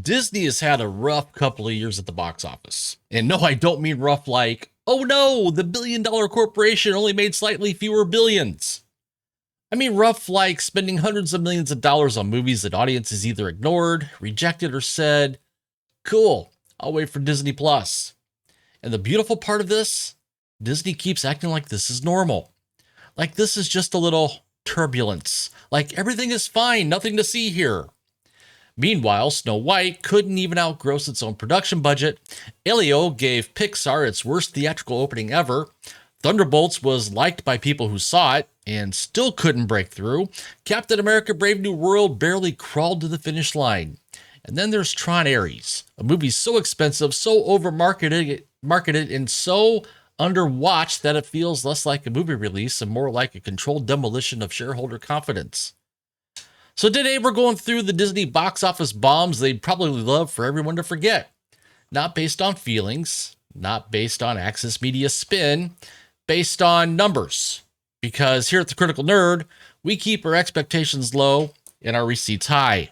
Disney has had a rough couple of years at the box office. And no, I don't mean rough like, oh no, the billion-dollar corporation only made slightly fewer billions. I mean rough like spending hundreds of millions of dollars on movies that audiences either ignored, rejected, or said, cool, I'll wait for Disney Plus. And the beautiful part of this, Disney keeps acting like this is normal. Like this is just a little turbulence. Like everything is fine, nothing to see here. Meanwhile, Snow White couldn't even outgross its own production budget. Elio gave Pixar its worst theatrical opening ever. Thunderbolts was liked by people who saw it and still couldn't break through. Captain America Brave New World barely crawled to the finish line. And then there's Tron, a movie so expensive, so over-marketed, and so underwatched that it feels less like a movie release and more like a controlled demolition of shareholder confidence. So today we're going through the Disney box office bombs they'd probably love for everyone to forget. Not based on feelings, not based on Access Media spin, based on numbers. Because here at The Critical Nerd, we keep our expectations low and our receipts high.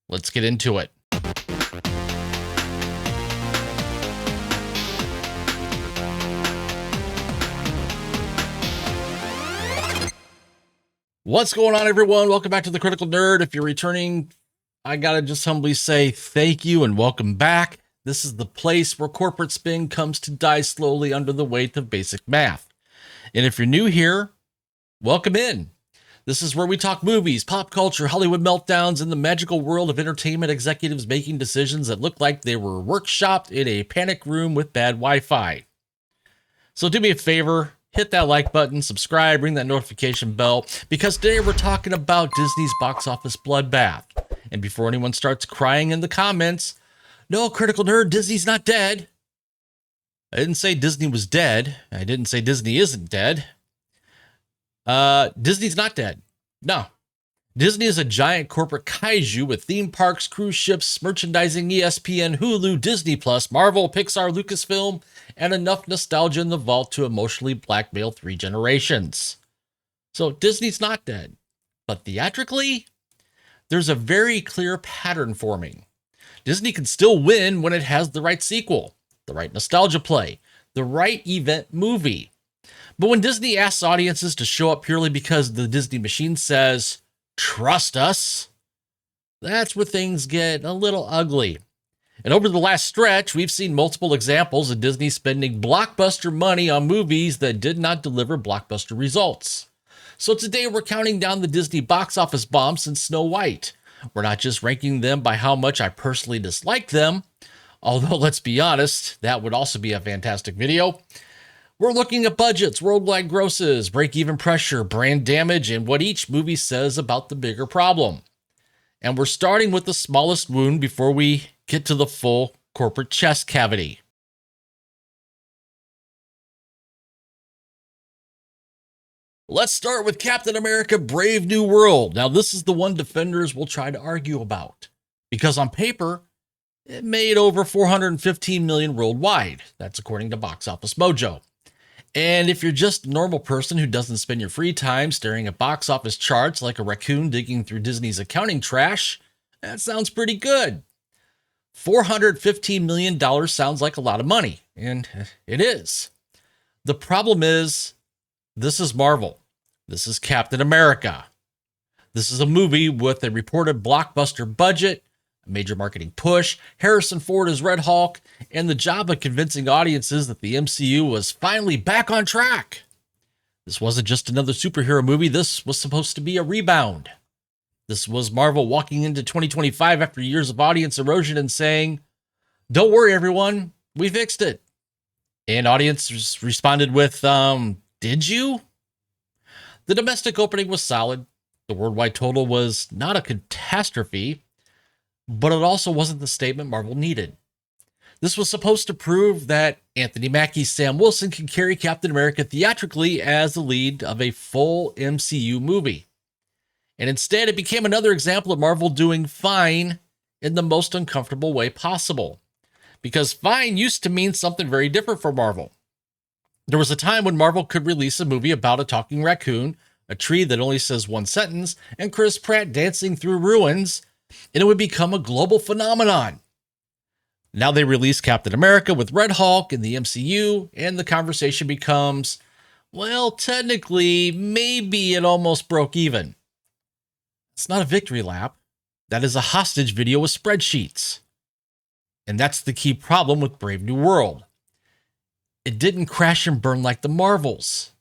Let's get into it. What's going on, everyone? Welcome back to The Critical Nerd. If you're returning, I gotta just humbly say thank you and welcome back. This is the place where corporate spin comes to die slowly under the weight of basic math. And if you're new here, welcome in. This is where we talk movies, pop culture, Hollywood meltdowns, and the magical world of entertainment executives making decisions that look like they were workshopped in a panic room with bad Wi-Fi. So do me a favor, hit that like button, subscribe, ring that notification bell, because today we're talking about Disney's box office bloodbath. And before anyone starts crying in the comments, no, Critical Nerd, Disney's not dead. I didn't say Disney was dead. I didn't say Disney isn't dead. Disney's not dead. No. Disney is a giant corporate kaiju with theme parks, cruise ships, merchandising, ESPN, Hulu, Disney Plus, Marvel, Pixar, Lucasfilm, and enough nostalgia in the vault to emotionally blackmail 3 generations. So Disney's not dead. But theatrically, there's a very clear pattern forming. Disney can still win when it has the right sequel, the right nostalgia play, the right event movie. But when Disney asks audiences to show up purely because the Disney machine says, trust us, that's where things get a little ugly. And over the last stretch, we've seen multiple examples of Disney spending blockbuster money on movies that did not deliver blockbuster results. So today we're counting down the Disney box office bombs since Snow White. We're not just ranking them by how much I personally dislike them, although let's be honest, that would also be a fantastic video. We're looking at budgets, worldwide grosses, break-even pressure, brand damage, and what each movie says about the bigger problem. And we're starting with the smallest wound before we get to the full corporate chest cavity. Let's start with Captain America Brave New World. Now, this is the one defenders will try to argue about, because on paper, it made over $415 million worldwide. That's according to Box Office Mojo. And if you're just a normal person who doesn't spend your free time staring at box office charts like a raccoon digging through Disney's accounting trash, that sounds pretty good. $415 million sounds like a lot of money, and it is. The problem is, this is Marvel. This is Captain America. This is a movie with a reported blockbuster budget, a major marketing push, Harrison Ford as Red Hulk, and the job of convincing audiences that the MCU was finally back on track. This wasn't just another superhero movie, this was supposed to be a rebound. This was Marvel walking into 2025 after years of audience erosion and saying, don't worry everyone, we fixed it. And audience responded with, did you? The domestic opening was solid. The worldwide total was not a catastrophe, but it also wasn't the statement Marvel needed. This was supposed to prove that Anthony Mackie's Sam Wilson can carry Captain America theatrically as the lead of a full MCU movie. And instead, it became another example of Marvel doing fine in the most uncomfortable way possible. Because fine used to mean something very different for Marvel. There was a time when Marvel could release a movie about a talking raccoon, a tree that only says one sentence, and Chris Pratt dancing through ruins, and it would become a global phenomenon. Now they release Captain America with Red Hulk in the MCU, and the conversation becomes, well, technically, maybe it almost broke even. It's not a victory lap. That is a hostage video with spreadsheets. And that's the key problem with Brave New World. It didn't crash and burn like the Marvels.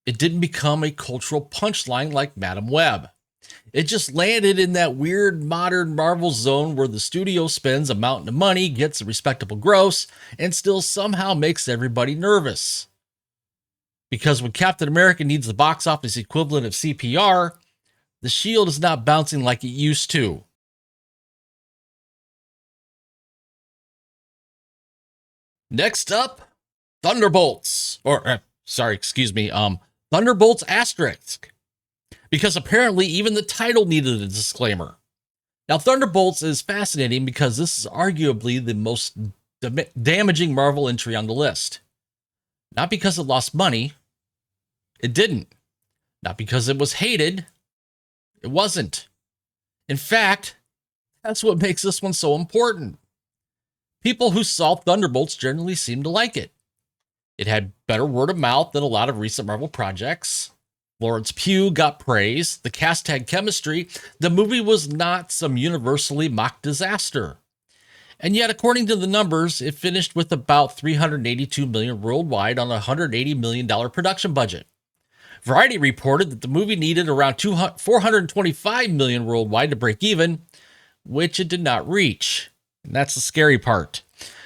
It didn't become a cultural punchline like Madam Web. It just landed in that weird modern Marvel zone where the studio spends a mountain of money, gets a respectable gross, and still somehow makes everybody nervous. Because when Captain America needs the box office equivalent of CPR, the shield is not bouncing like it used to. Next up, Thunderbolts. Thunderbolts asterisk. Because apparently even the title needed a disclaimer. Now, Thunderbolts is fascinating because this is arguably the most damaging Marvel entry on the list. Not because it lost money. It didn't. Not because it was hated. It wasn't. In fact, that's what makes this one so important. People who saw Thunderbolts generally seemed to like it. It had better word of mouth than a lot of recent Marvel projects. Florence Pugh got praise. The cast had chemistry. The movie was not some universally mocked disaster. And yet, according to the numbers, it finished with about $382 million worldwide on a $180 million production budget. Variety reported that the movie needed around $425 million worldwide to break even, which it did not reach. And that's the scary part.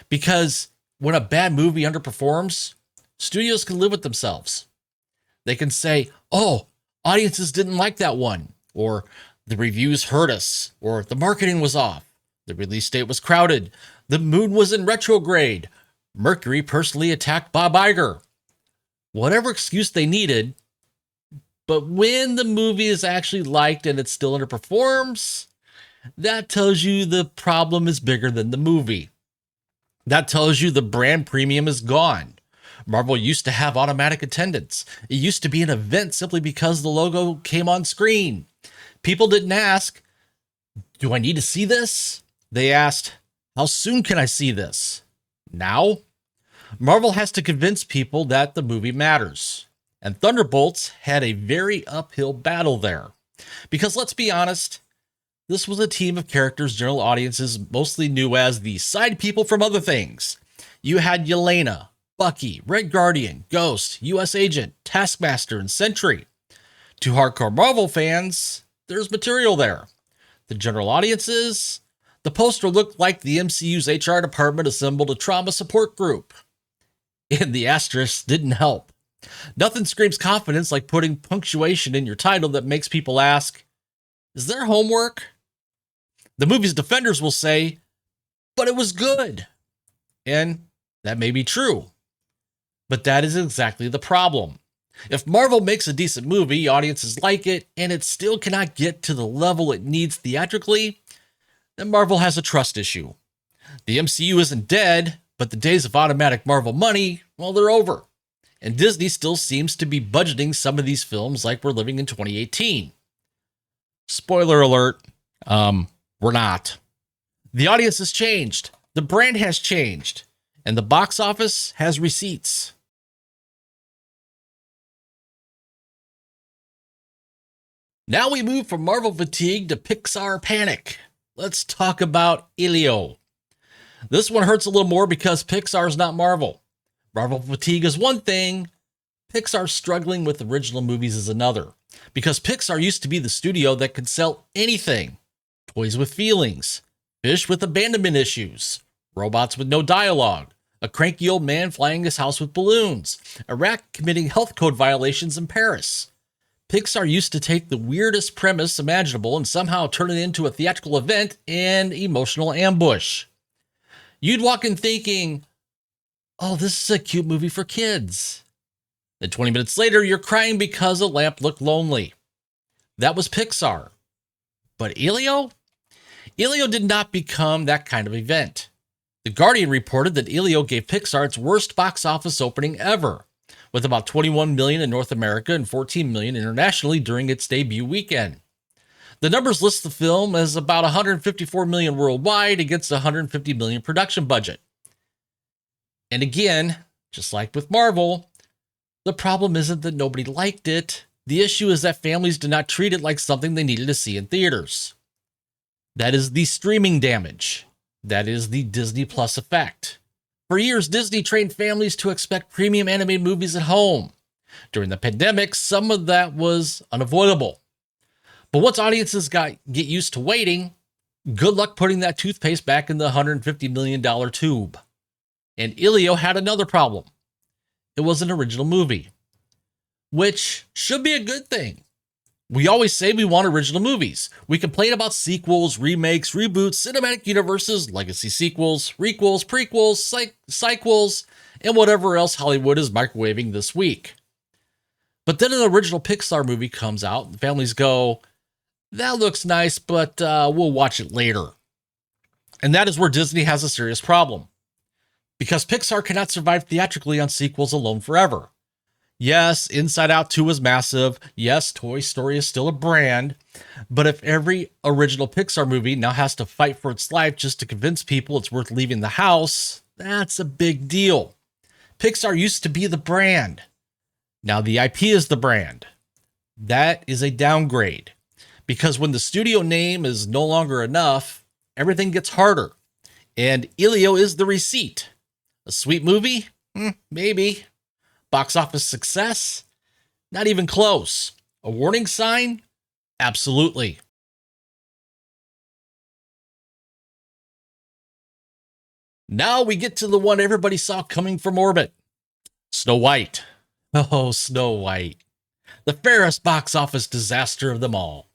Because when a bad movie underperforms, studios can live with themselves. They can say, oh, audiences didn't like that one, or the reviews hurt us, or the marketing was off, the release date was crowded, the moon was in retrograde, Mercury personally attacked Bob Iger. Whatever excuse they needed, but when the movie is actually liked and it still underperforms, that tells you the problem is bigger than the movie. That tells you the brand premium is gone. Marvel used to have automatic attendance. It used to be an event simply because the logo came on screen. People didn't ask, do I need to see this? They asked, how soon can I see this? Now? Marvel has to convince people that the movie matters. And Thunderbolts had a very uphill battle there. Because let's be honest, this was a team of characters general audiences mostly knew as the side people from other things. You had Yelena, Bucky, Red Guardian, Ghost, US Agent, Taskmaster, and Sentry. To hardcore Marvel fans, there's material there. The general audiences, the poster looked like the MCU's HR department assembled a trauma support group. And the asterisk didn't help. Nothing screams confidence like putting punctuation in your title that makes people ask, is there homework? The movie's defenders will say, but it was good. And that may be true. But that is exactly the problem. If Marvel makes a decent movie, audiences like it, and it still cannot get to the level it needs theatrically, then Marvel has a trust issue. The MCU isn't dead, but the days of automatic Marvel money, well, they're over. And Disney still seems to be budgeting some of these films like we're living in 2018. Spoiler alert, we're not. The audience has changed. The brand has changed. And the box office has receipts. Now we move from Marvel fatigue to Pixar panic. Let's talk about Elio. This one hurts a little more because Pixar's not Marvel. Marvel fatigue is one thing. Pixar struggling with original movies is another. Because Pixar used to be the studio that could sell anything. Toys with feelings. Fish with abandonment issues. Robots with no dialogue. A cranky old man flying his house with balloons. A rat committing health code violations in Paris. Pixar used to take the weirdest premise imaginable and somehow turn it into a theatrical event and emotional ambush. You'd walk in thinking, oh, this is a cute movie for kids. Then 20 minutes later, you're crying because a lamp looked lonely. That was Pixar. But Elio? Elio did not become that kind of event. The Guardian reported that Elio gave Pixar its worst box office opening ever, with about $21 million in North America and $14 million internationally during its debut weekend. The numbers list the film as about 154 million worldwide against 150 million production budget. And again, just like with Marvel, the problem isn't that nobody liked it. The issue is that families did not treat it like something they needed to see in theaters. That is the streaming damage. That is the Disney Plus effect. For years, Disney trained families to expect premium animated movies at home. During the pandemic, some of that was unavoidable. But once audiences get used to waiting, good luck putting that toothpaste back in the $150 million tube. And Elio had another problem. It was an original movie, which should be a good thing. We always say we want original movies. We complain about sequels, remakes, reboots, cinematic universes, legacy sequels, requels, prequels, sequels, and whatever else Hollywood is microwaving this week. But then an original Pixar movie comes out, and families go, that looks nice, but we'll watch it later. And that is where Disney has a serious problem. Because Pixar cannot survive theatrically on sequels alone forever. Yes, Inside Out 2 is massive. Yes, Toy Story is still a brand. But if every original Pixar movie now has to fight for its life just to convince people it's worth leaving the house, that's a big deal. Pixar used to be the brand. Now the IP is the brand. That is a downgrade. Because when the studio name is no longer enough, everything gets harder. And Elio is the receipt. A sweet movie? Maybe. Box office success? Not even close. A warning sign? Absolutely. Now we get to the one everybody saw coming from orbit. Snow White. Oh, Snow White. The fairest box office disaster of them all.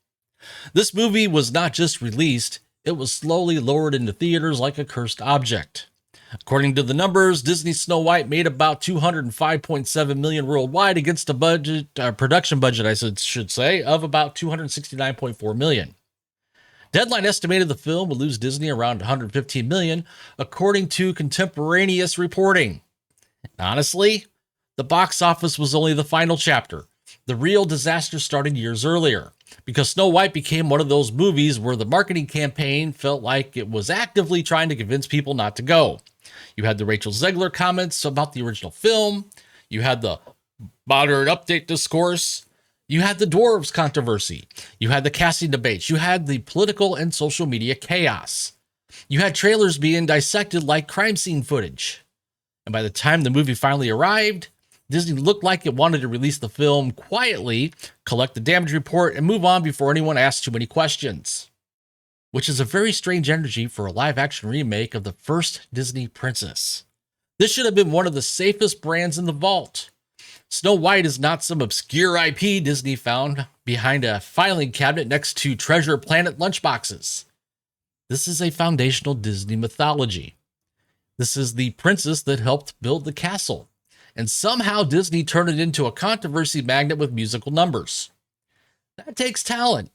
This movie was not just released, it was slowly lowered into theaters like a cursed object. According to the numbers, Disney's Snow White made about $205.7 million worldwide against a production budget, I should say, of about $269.4 million. Deadline estimated the film would lose Disney around $115 million, according to contemporaneous reporting. Honestly, the box office was only the final chapter. The real disaster started years earlier, because Snow White became one of those movies where the marketing campaign felt like it was actively trying to convince people not to go. You had the Rachel Zegler comments about the original film. You had the modern update discourse. You had the dwarves controversy. You had the casting debates. You had the political and social media chaos. You had trailers being dissected like crime scene footage. And by the time the movie finally arrived, Disney looked like it wanted to release the film quietly, collect the damage report, and move on before anyone asked too many questions. Which is a very strange energy for a live-action remake of the first Disney princess. This should have been one of the safest brands in the vault. Snow White is not some obscure IP Disney found behind a filing cabinet next to Treasure Planet lunchboxes. This is a foundational Disney mythology. This is the princess that helped build the castle. And somehow Disney turned it into a controversy magnet with musical numbers. That takes talent.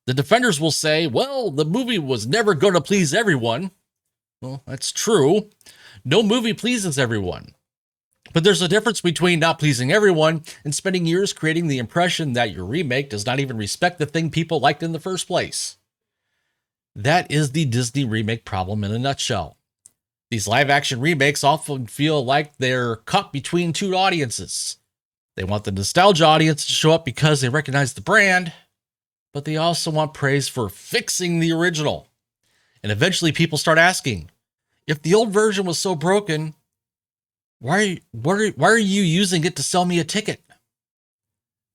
The defenders will say, well, the movie was never going to please everyone. Well, that's true. No movie pleases everyone. But there's a difference between not pleasing everyone and spending years creating the impression that your remake does not even respect the thing people liked in the first place. That is the Disney remake problem in a nutshell. These live-action remakes often feel like they're caught between two audiences. They want the nostalgia audience to show up because they recognize the brand, but they also want praise for fixing the original. And eventually people start asking, if the old version was so broken, why are you using it to sell me a ticket?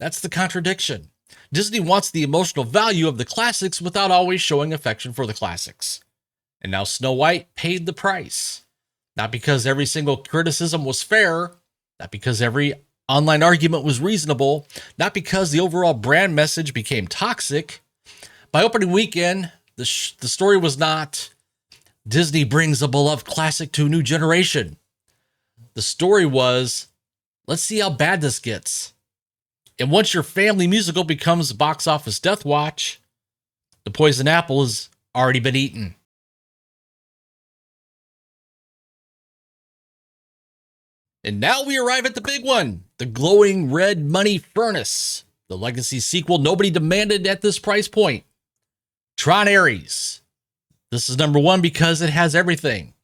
That's the contradiction. Disney wants the emotional value of the classics without always showing affection for the classics. And now Snow White paid the price. Not because every single criticism was fair, not because every online argument was reasonable, not because the overall brand message became toxic. By opening weekend, the story was not Disney brings a beloved classic to a new generation. The story was, let's see how bad this gets. And once your family musical becomes box office death watch, the poison apple has already been eaten. And now we arrive at the big one, the glowing red money furnace, the legacy sequel nobody demanded at this price point. Tron Ares. This is number one because it has everything.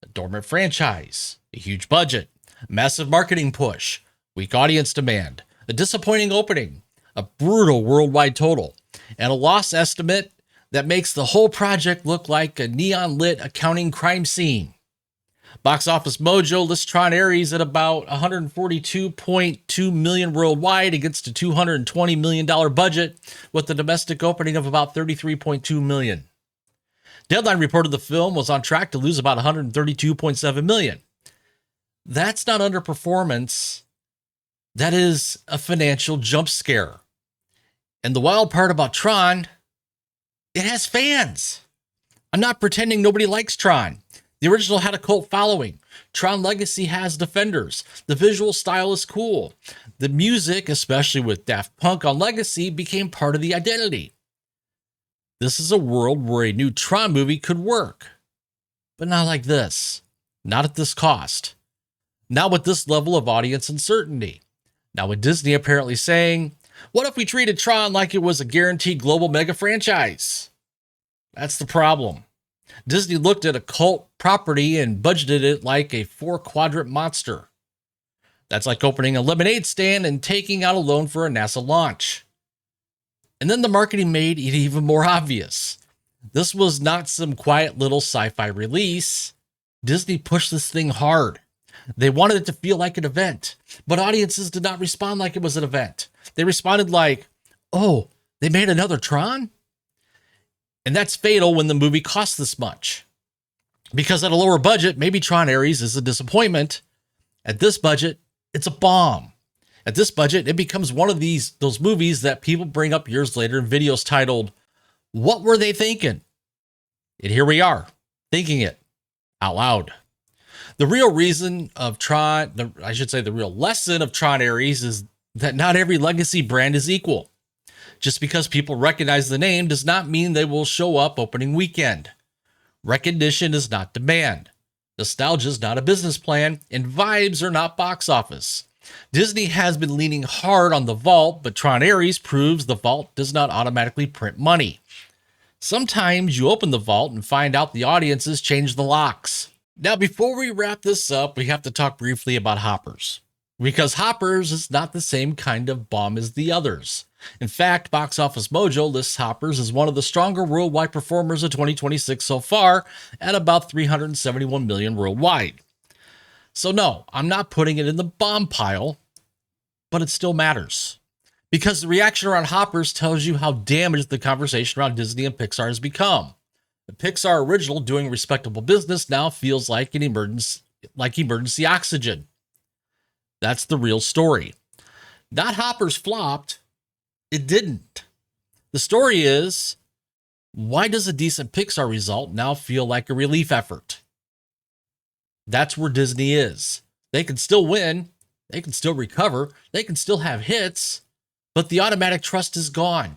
A dormant franchise, a huge budget, massive marketing push, weak audience demand, a disappointing opening, a brutal worldwide total, and a loss estimate that makes the whole project look like a neon-lit accounting crime scene. Box Office Mojo lists Tron Ares at about $142.2 million worldwide against a $220 million budget, with a domestic opening of about $33.2 million. Deadline reported the film was on track to lose about $132.7 million. That's not underperformance. That is a financial jump scare. And the wild part about Tron, it has fans. I'm not pretending nobody likes Tron. The original had a cult following. Tron Legacy has defenders. The visual style is cool. The music, especially with Daft Punk on Legacy, became part of the identity. This is a world where a new Tron movie could work. But not like this. Not at this cost. Not with this level of audience uncertainty. Now with Disney apparently saying, what if we treated Tron like it was a guaranteed global mega franchise? That's the problem. Disney looked at a cult property and budgeted it like a 4-quadrant monster. That's like opening a lemonade stand and taking out a loan for a NASA launch. And then the marketing made it even more obvious. This was not some quiet little sci-fi release. Disney pushed this thing hard. They wanted it to feel like an event, but audiences did not respond like it was an event. They responded like, oh, they made another Tron? And that's fatal when the movie costs this much. Because at a lower budget, maybe Tron Ares is a disappointment. At this budget, it's a bomb. At this budget, it becomes one of those movies that people bring up years later in videos titled, what were they thinking? And here we are, thinking it out loud. The real reason of Tron, the real lesson of Tron Ares is that not every legacy brand is equal. Just because people recognize the name does not mean they will show up opening weekend. Recognition is not demand. Nostalgia is not a business plan, and vibes are not box office. Disney has been leaning hard on the vault, but Tron Ares proves the vault does not automatically print money. Sometimes you open the vault and find out the audiences change the locks. Now, before we wrap this up, we have to talk briefly about Hoppers. Because Hoppers is not the same kind of bomb as the others. In fact, Box Office Mojo lists Hoppers as one of the stronger worldwide performers of 2026 so far, at about $371 million worldwide. So no, I'm not putting it in the bomb pile, but it still matters. Because the reaction around Hoppers tells you how damaged the conversation around Disney and Pixar has become. The Pixar original doing respectable business now feels like emergency oxygen. That's the real story. Not Hoppers flopped. It didn't. The story is, why does a decent Pixar result now feel like a relief effort? That's where Disney is. They can still win. They can still recover. They can still have hits. But the automatic trust is gone.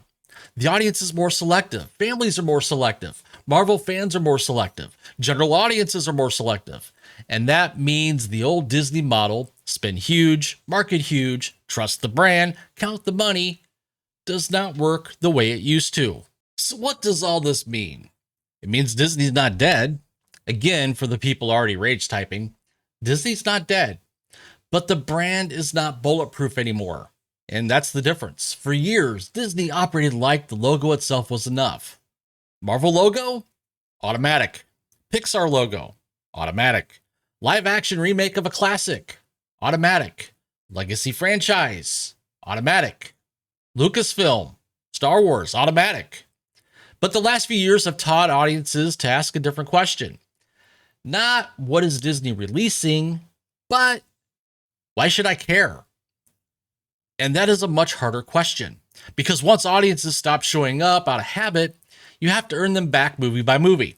The audience is more selective. Families are more selective. Marvel fans are more selective. General audiences are more selective. And that means the old Disney model, spend huge, market huge, trust the brand, count the money, does not work the way it used to. So what does all this mean? It means Disney's not dead. Again, for the people already rage typing, Disney's not dead. But the brand is not bulletproof anymore. And that's the difference. For years, Disney operated like the logo itself was enough. Marvel logo? Automatic. Pixar logo? Automatic. Live action remake of a classic? Automatic. Legacy franchise? Automatic. Lucasfilm? Star Wars? Automatic. But the last few years have taught audiences to ask a different question. Not what is Disney releasing, but why should I care? And that is a much harder question, because once audiences stop showing up out of habit, you have to earn them back movie by movie.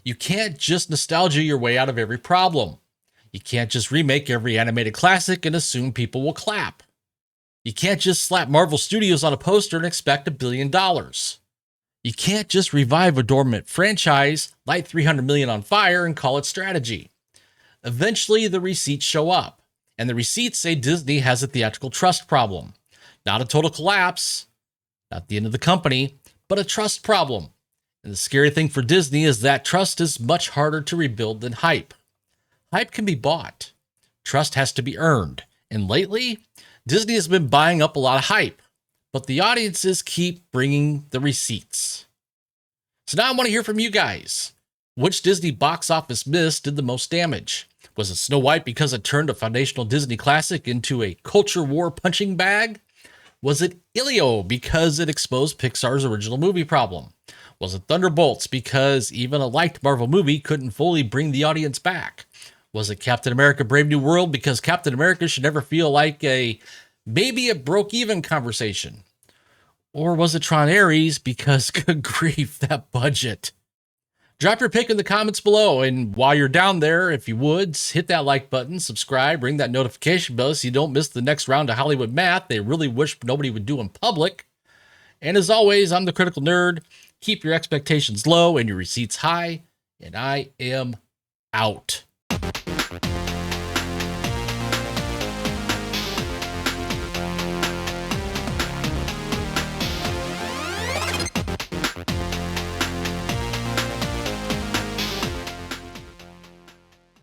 You can't just nostalgia your way out of every problem. You can't just remake every animated classic and assume people will clap. You can't just slap Marvel Studios on a poster and expect $1 billion. You can't just revive a dormant franchise, light $300 million on fire, and call it strategy. Eventually, the receipts show up, and the receipts say Disney has a theatrical trust problem. Not a total collapse, not the end of the company, but a trust problem. And the scary thing for Disney is that trust is much harder to rebuild than hype. Hype can be bought. Trust has to be earned. And lately, Disney has been buying up a lot of hype, but the audiences keep bringing the receipts. So now I want to hear from you guys. Which Disney box office miss did the most damage? Was it Snow White because it turned a foundational Disney classic into a culture war punching bag? Was it Elio because it exposed Pixar's original movie problem? Was it Thunderbolts because even a liked Marvel movie couldn't fully bring the audience back? Was it Captain America Brave New World because Captain America should never feel like maybe a broke even conversation? Or was it Tron Ares because, good grief, that budget? Drop your pick in the comments below, and while you're down there, if you would, hit that like button, subscribe, ring that notification bell so you don't miss the next round of Hollywood math they really wish nobody would do in public. And as always, I'm the Critical Nerd. Keep your expectations low and your receipts high, and I am out.